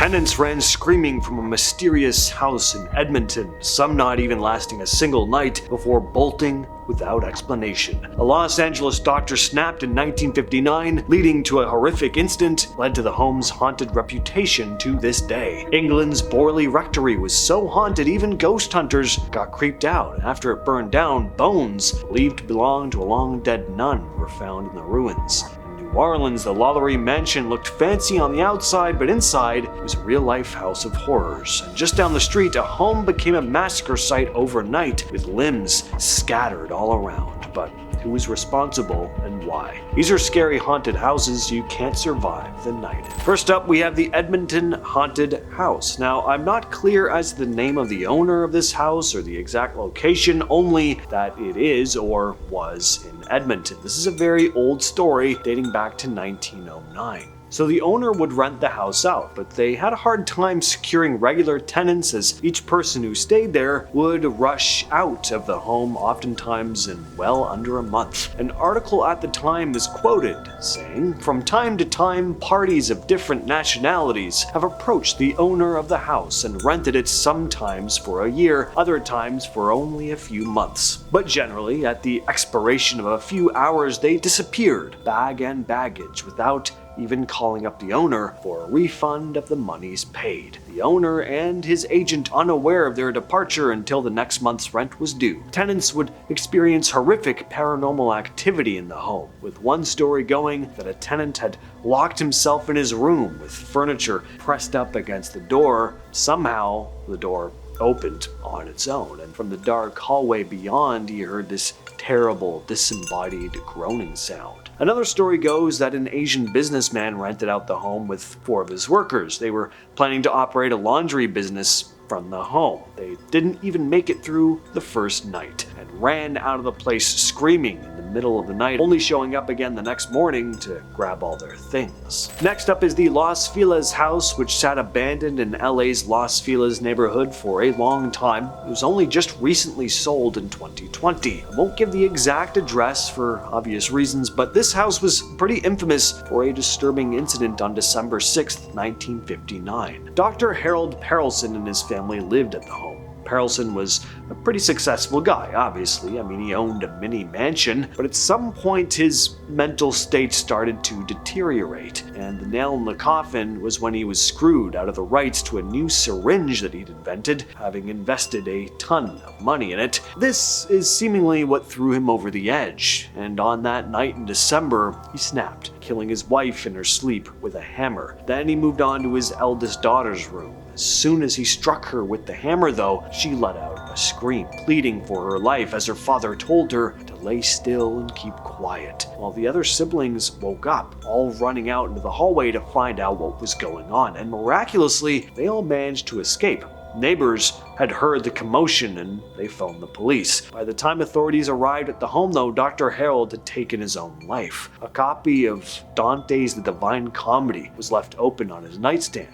Tenants ran screaming from a mysterious house in Edmonton, some not even lasting a single night before bolting without explanation. A Los Angeles doctor snapped in 1959, leading to a horrific incident led to the home's haunted reputation to this day. England's Borley Rectory was so haunted even ghost hunters got creeped out. After it burned down, bones believed to belong to a long-dead nun were found in the ruins. New Orleans, the Lalaurie Mansion looked fancy on the outside, but inside it was a real-life house of horrors. And just down the street, a home became a massacre site overnight, with limbs scattered all around. But who was responsible and why? These are scary haunted houses you can't survive the night. First up, we have the Edmonton Haunted House. Now, I'm not clear as to the name of the owner of this house or the exact location, only that it is or was in Edmonton. This is a very old story dating back to 1909. So the owner would rent the house out, but they had a hard time securing regular tenants as each person who stayed there would rush out of the home oftentimes in well under a month. An article at the time is quoted saying, "From time to time, parties of different nationalities have approached the owner of the house and rented it sometimes for a year, other times for only a few months. But generally, at the expiration of a few hours, they disappeared, bag and baggage, without even calling up the owner for a refund of the monies paid. The owner and his agent unaware of their departure until the next month's rent was due. Tenants would experience horrific paranormal activity in the home, with one story going that a tenant had locked himself in his room with furniture pressed up against the door. Somehow, the door opened on its own, and from the dark hallway beyond, he heard this terrible, disembodied groaning sound. Another story goes that an Asian businessman rented out the home with 4 of his workers. They were planning to operate a laundry business from the home. They didn't even make it through the first night and ran out of the place screaming in the middle of the night, only showing up again the next morning to grab all their things. Next up is the Los Feliz House, which sat abandoned in LA's Los Feliz neighborhood for a long time. It was only just recently sold in 2020. I won't give the exact address for obvious reasons, but this house was pretty infamous for a disturbing incident on December 6th, 1959. Dr. Harold Perelson and his family lived at the home. Perelson was a pretty successful guy, obviously. I mean, he owned a mini mansion, but at some point his mental state started to deteriorate, and the nail in the coffin was when he was screwed out of the rights to a new syringe that he'd invented, having invested a ton of money in it. This is seemingly what threw him over the edge, and on that night in December, he snapped, killing his wife in her sleep with a hammer. Then he moved on to his eldest daughter's room. As soon as he struck her with the hammer, though, she let out a scream, pleading for her life as her father told her to lay still and keep quiet, while the other siblings woke up, all running out into the hallway to find out what was going on, and miraculously, they all managed to escape. Neighbors had heard the commotion and they phoned the police. By the time authorities arrived at the home, though, Dr. Harold had taken his own life. A copy of Dante's The Divine Comedy was left open on his nightstand,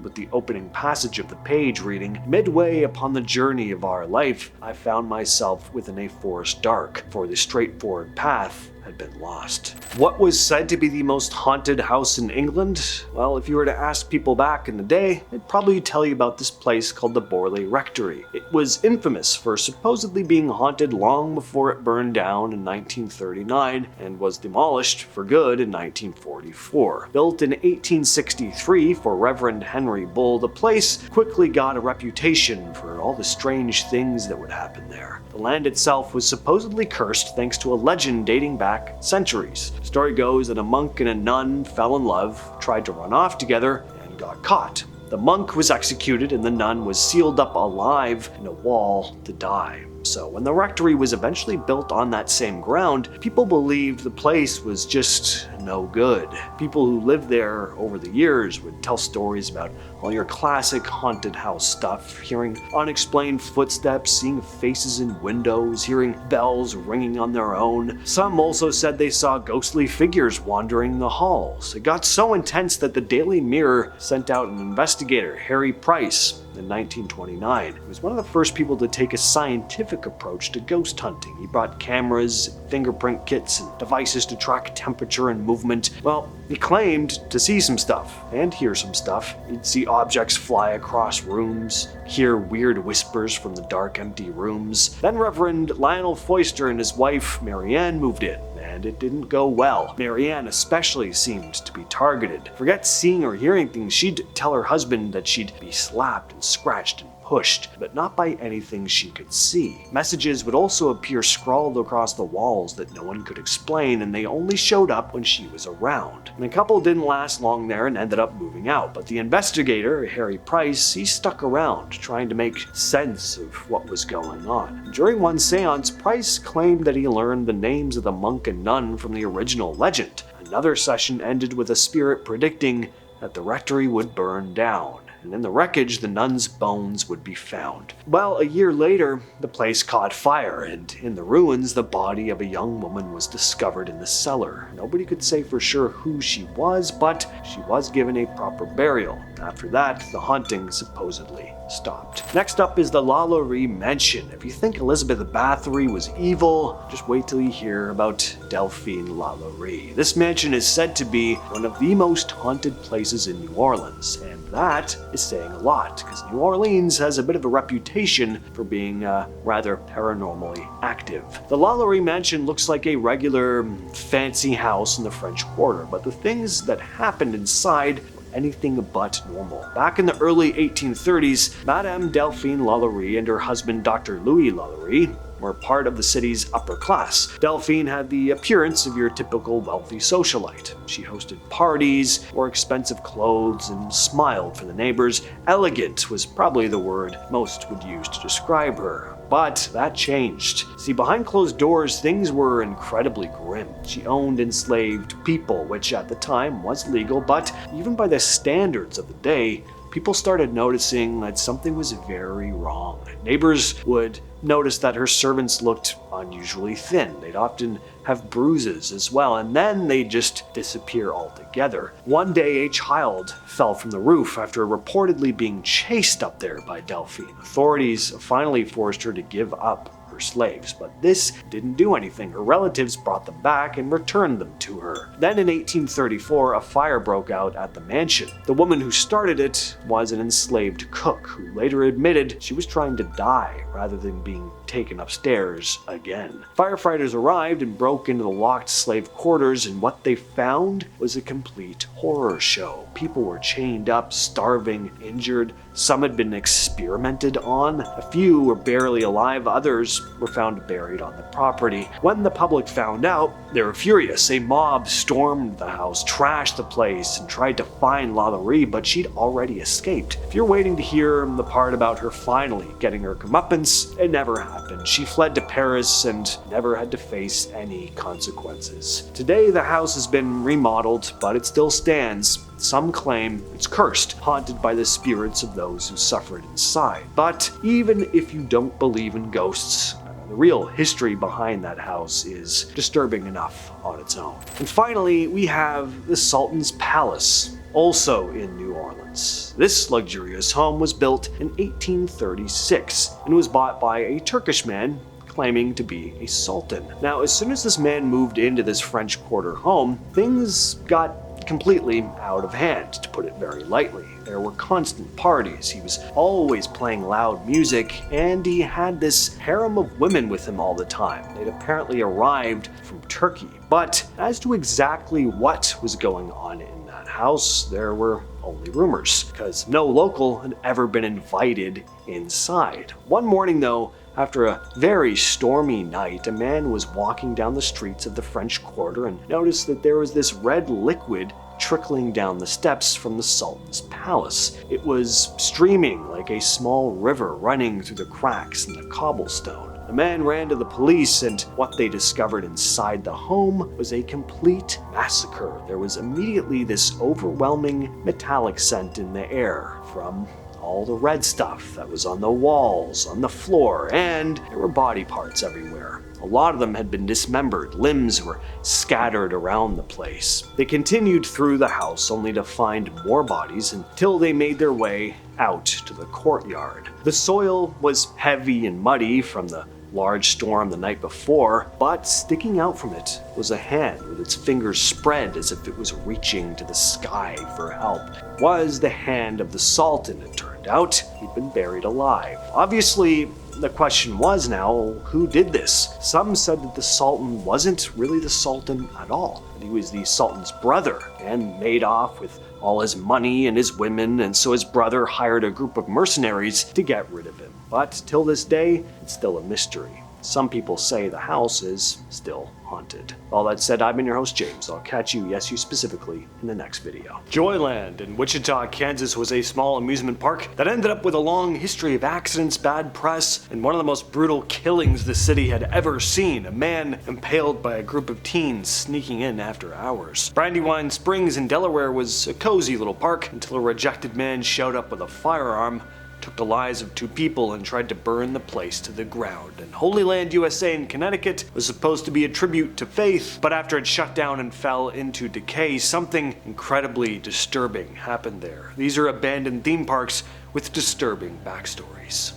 with the opening passage of the page reading, "Midway upon the journey of our life, I found myself within a forest dark, for the straightforward path had been lost." What was said to be the most haunted house in England? Well, if you were to ask people back in the day, they'd probably tell you about this place called the Borley Rectory. It was infamous for supposedly being haunted long before it burned down in 1939 and was demolished for good in 1944. Built in 1863 for Reverend Henry Bull, the place quickly got a reputation for all the strange things that would happen there. The land itself was supposedly cursed thanks to a legend dating back centuries. The story goes that a monk and a nun fell in love, tried to run off together, and got caught. The monk was executed and the nun was sealed up alive in a wall to die. So when the rectory was eventually built on that same ground, people believed the place was just no good. People who lived there over the years would tell stories about all your classic haunted house stuff, hearing unexplained footsteps, seeing faces in windows, hearing bells ringing on their own. Some also said they saw ghostly figures wandering the halls. It got so intense that the Daily Mirror sent out an investigator, Harry Price, in 1929. He was one of the first people to take a scientific approach to ghost hunting. He brought cameras, fingerprint kits, and devices to track temperature and movement. Well, he claimed to see some stuff and hear some stuff. He'd see objects fly across rooms, hear weird whispers from the dark, empty rooms. Then Reverend Lionel Foister and his wife, Marianne, moved in, and it didn't go well. Marianne especially seemed to be targeted. Forget seeing or hearing things, she'd tell her husband that she'd be slapped and scratched and pushed, but not by anything she could see. Messages would also appear scrawled across the walls that no one could explain, and they only showed up when she was around. And the couple didn't last long there and ended up moving out, but the investigator, Harry Price, he stuck around, trying to make sense of what was going on. During one seance, Price claimed that he learned the names of the monk and nun from the original legend. Another session ended with a spirit predicting that the rectory would burn down, and in the wreckage, the nuns' bones would be found. Well, a year later, the place caught fire, and in the ruins, the body of a young woman was discovered in the cellar. Nobody could say for sure who she was, but she was given a proper burial. After that, the haunting supposedly stopped. Next up is the Lalaurie Mansion. If you think Elizabeth Bathory was evil, just wait till you hear about Delphine Lalaurie. This mansion is said to be one of the most haunted places in New Orleans, and that is saying a lot, because New Orleans has a bit of a reputation for being rather paranormally active. The Lalaurie Mansion looks like a regular fancy house in the French Quarter, but the things that happened inside anything but normal. Back in the early 1830s, Madame Delphine Lalaurie and her husband Dr. Louis Lalaurie were part of the city's upper class. Delphine had the appearance of your typical wealthy socialite. She hosted parties, wore expensive clothes, and smiled for the neighbors. Elegant was probably the word most would use to describe her. But that changed. See, behind closed doors, things were incredibly grim. She owned enslaved people, which at the time was legal, but even by the standards of the day, people started noticing that something was very wrong. Neighbors would notice that her servants looked unusually thin. They'd often have bruises as well, and then they'd just disappear altogether. One day, a child fell from the roof after reportedly being chased up there by Delphine. Authorities finally forced her to give up her slaves, but this didn't do anything. Her relatives brought them back and returned them to her. Then in 1834, a fire broke out at the mansion. The woman who started it was an enslaved cook who later admitted she was trying to die rather than being taken upstairs again. Firefighters arrived and broke into the locked slave quarters, and what they found was a complete horror show. People were chained up, starving, injured. Some had been experimented on. A few were barely alive. Others were found buried on the property. When the public found out, they were furious. A mob stormed the house, trashed the place, and tried to find Lalaurie, but she'd already escaped. If you're waiting to hear the part about her finally getting her comeuppance, it never happened. She fled to Paris and never had to face any consequences. Today, the house has been remodeled, but it still stands. Some claim it's cursed, haunted by the spirits of those who suffered inside. But even if you don't believe in ghosts, the real history behind that house is disturbing enough on its own. And finally, we have the Sultan's Palace, also in New Orleans. This luxurious home was built in 1836 and was bought by a Turkish man claiming to be a sultan. Now, as soon as this man moved into this French Quarter home, things got completely out of hand, to put it very lightly. There were constant parties, he was always playing loud music, and he had this harem of women with him all the time. They'd apparently arrived from Turkey. But as to exactly what was going on in that house, there were only rumors, because no local had ever been invited inside. One morning though, after a very stormy night, a man was walking down the streets of the French Quarter and noticed that there was this red liquid trickling down the steps from the Sultan's palace. It was streaming like a small river running through the cracks in the cobblestone. The man ran to the police, and what they discovered inside the home was a complete massacre. There was immediately this overwhelming metallic scent in the air from all the red stuff that was on the walls, on the floor, and there were body parts everywhere. A lot of them had been dismembered, limbs were scattered around the place. They continued through the house only to find more bodies until they made their way out to the courtyard. The soil was heavy and muddy from the large storm the night before, but sticking out from it was a hand with its fingers spread as if it was reaching to the sky for help. It was the hand of the Sultan, it turned out. He'd been buried alive. Obviously, the question was now, who did this? Some said that the Sultan wasn't really the Sultan at all, that he was the Sultan's brother and made off with all his money and his women, and so his brother hired a group of mercenaries to get rid of him. But till this day, it's still a mystery. Some people say the house is still haunted. All that said, I've been your host, James. I'll catch you, yes you specifically, in the next video. Joyland in Wichita, Kansas was a small amusement park that ended up with a long history of accidents, bad press, and one of the most brutal killings the city had ever seen. A man impaled by a group of teens sneaking in after hours. Brandywine Springs in Delaware was a cozy little park until a rejected man showed up with a firearm, took the lives of 2 people, and tried to burn the place to the ground. And Holy Land, USA in Connecticut was supposed to be a tribute to faith, but after it shut down and fell into decay, something incredibly disturbing happened there. These are abandoned theme parks with disturbing backstories.